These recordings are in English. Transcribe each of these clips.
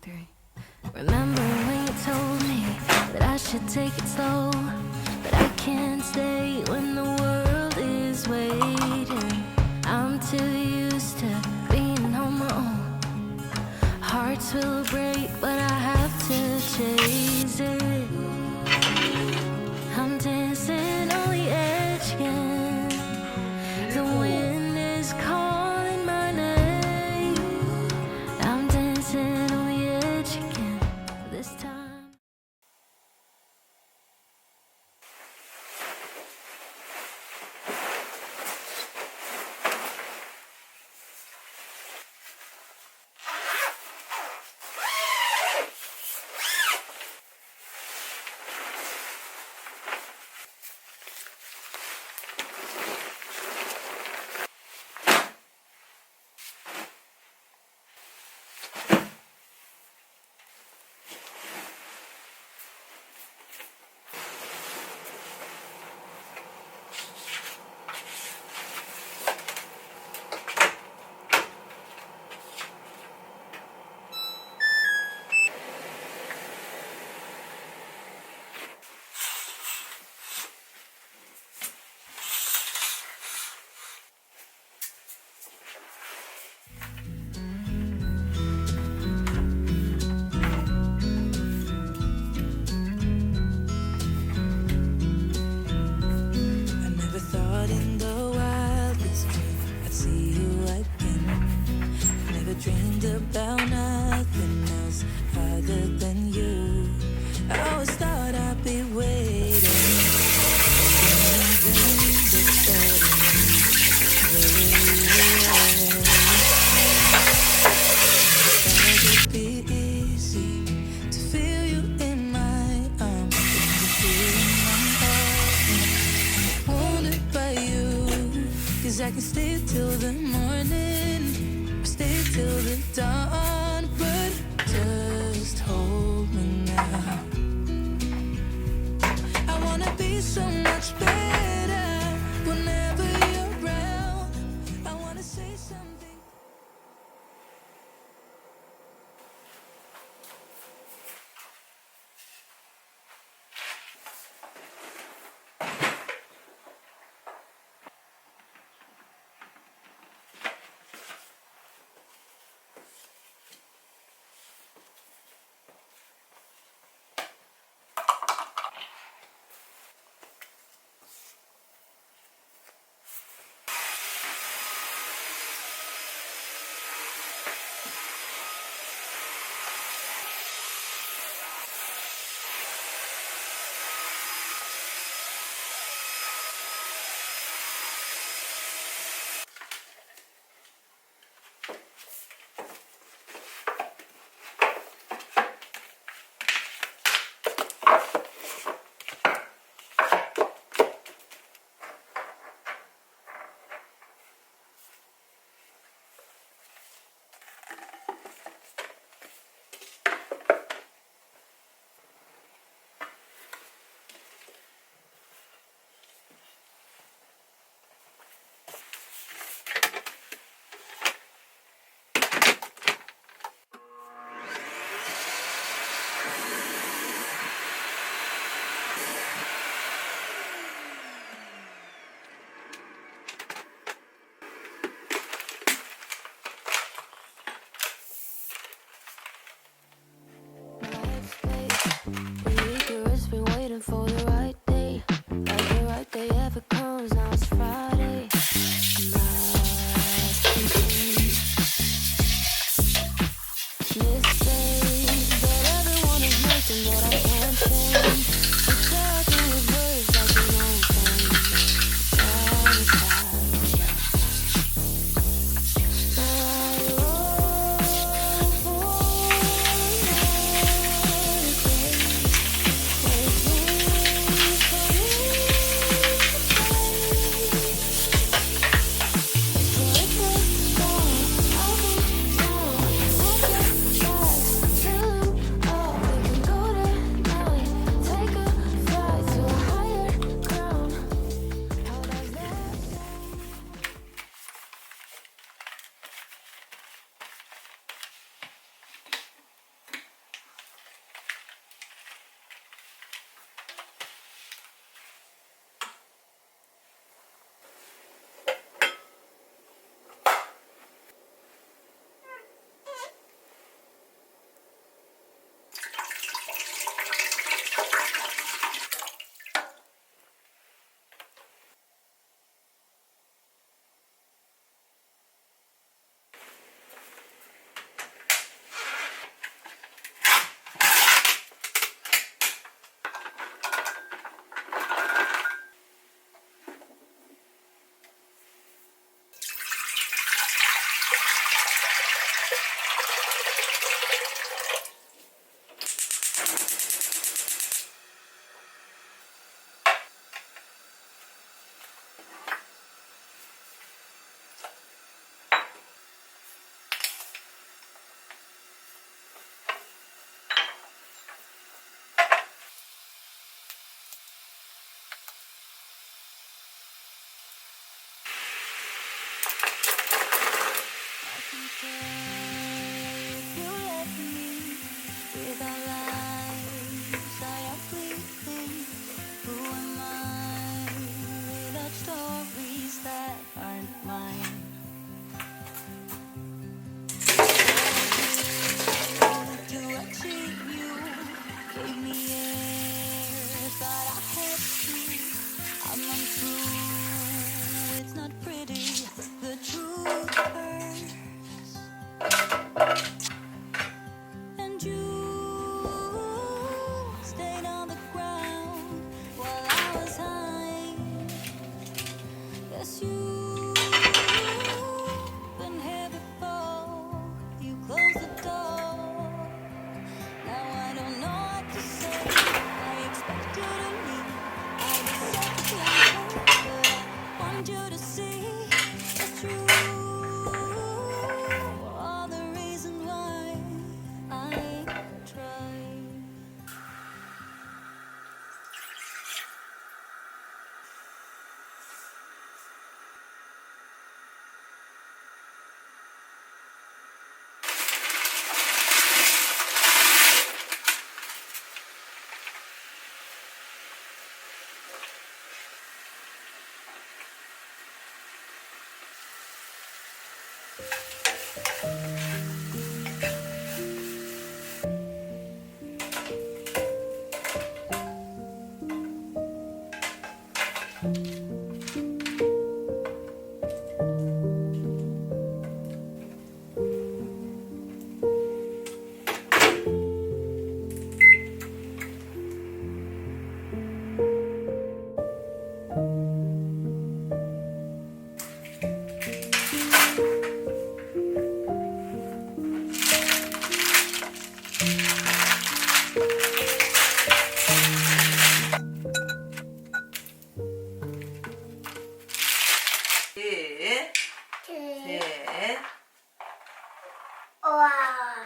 three. Remember when you told me that I should take it slow, but I can't stay when the world is waiting. I'm too used to being on my own. Hearts will break, but I have to chase it. I'm dancing on the edge again. The wind is calling my name. I'm dancing on the edge again. This time.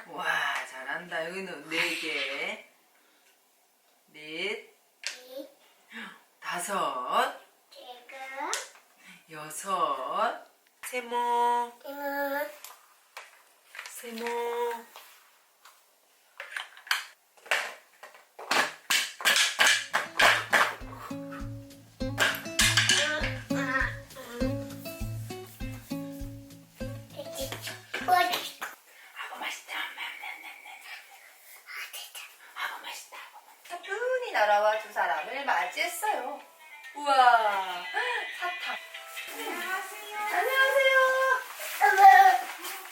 와, 잘한다. 여기는 4개. 넷. 다섯. 여섯. 세모. 세모. 차분히 날아와 두 사람을 맞이했어요. 우와, 사탕. 안녕하세요. 안녕하세요.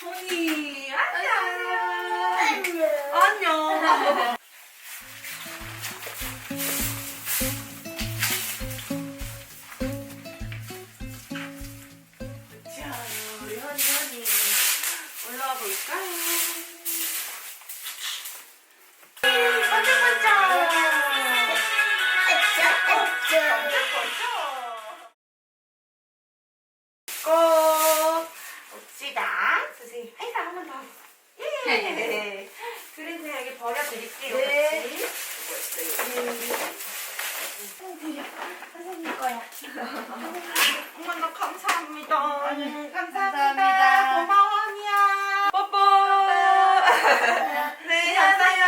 언니, 안녕. 안녕. 자, 우리 언니 올라와 볼까요? 꼭 봅시다. 선생님, 아이고, 한 번 더. 예. 그래서 여기 버려드릴게요. 네. 선생님 거야. 어머나, 감사합니다. 감사합니다. 고마워, 언니야. 뽀뽀. 네, 감사해요.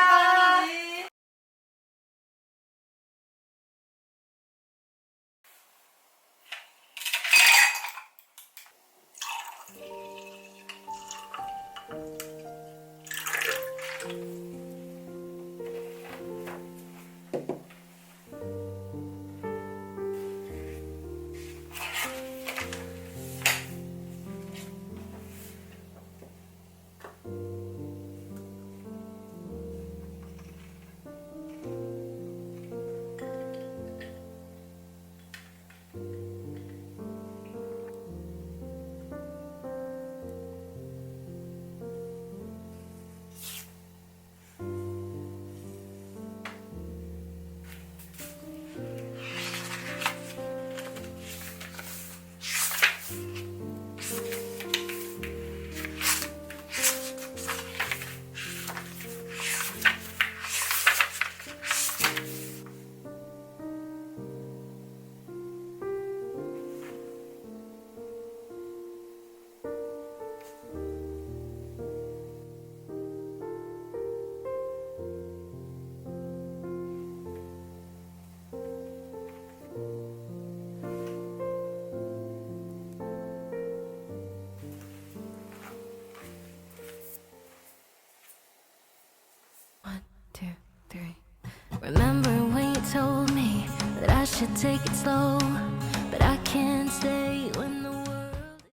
Remember when you told me that I should take it slow, but I can't stay when